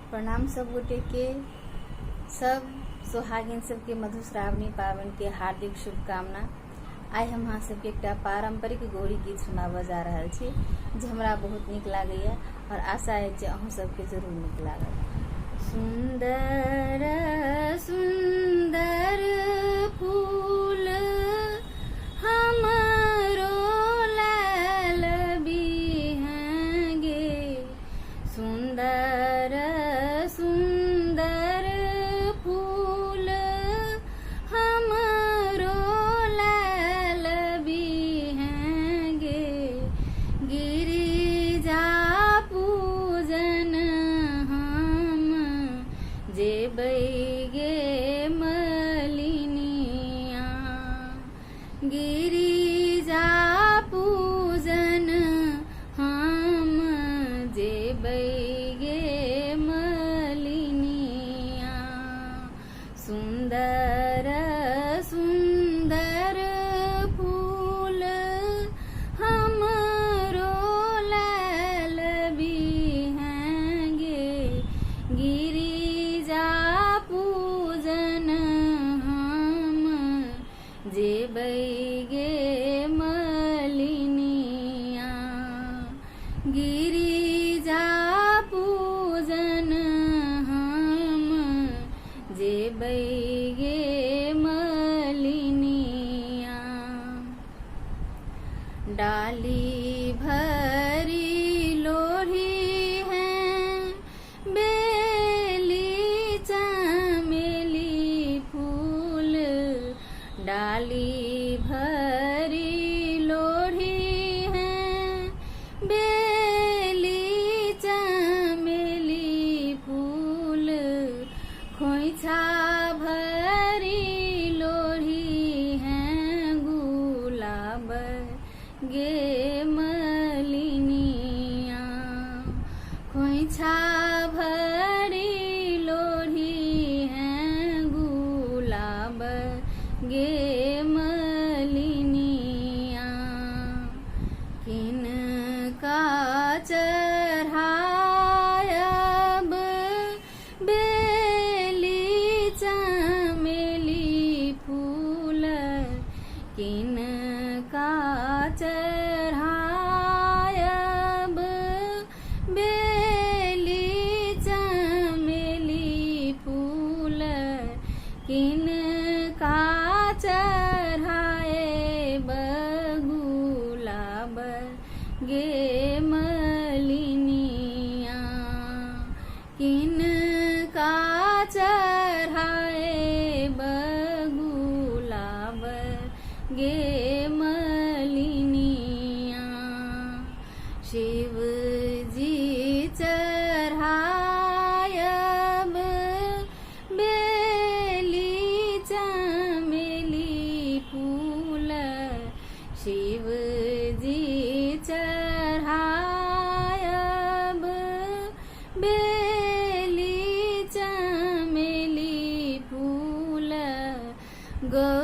प्रणाम सब गोटे के। सब सुहागिन सबके मधु श्रावणी पावन के हार्दिक शुभकामना। आइ हम अहाँ सबके एकटा पारंपरिक गौरी गीत सुनाबऽ जा रहल छी जे हमरा बहुत नीक लागैया और आशा है जे अहूँ सबके जरूर नीक लागत। सुंदर सुंदर फूल हमरो लाल बिहंगे, सुंदर सुंदर फूल हमरो लाल बिहंगे, गिरिजा पूजन हम जेबै गे मलिनिया, गिरिजा पूजन हम जेबै गे मलिनिया। सुंदर सुंदर फूल हमरो लाल बिहंगे, गिरिजा पूजन हम जेबै गे मलिनिया, गिरिजा पूजन हम जेबै गे मलिनिया। डाली भरी लोढ़ी हैं बेली चमेली फूल, डाली भरी लोढ़ी हैं बेली चमेली फूल, खोइछा भरी लोढ़ी हैं गुलाब गे मलिनिया, खोइछा भरी लोढ़ी हैं गुलाब गे मलिनिया। किनका चढ़ायब बेली चमेली फूल, किनका चढ़ायब बेली चमेली फूल, किनका चढ़ायब गुलाब गे मलिनिया, किनका चढ़ायब गुलाब गे मलिनिया। शिव जी चढ़ायब बेली चमेली फूल, शिव जी चढ़ायब बेली चमेली फूल, गौ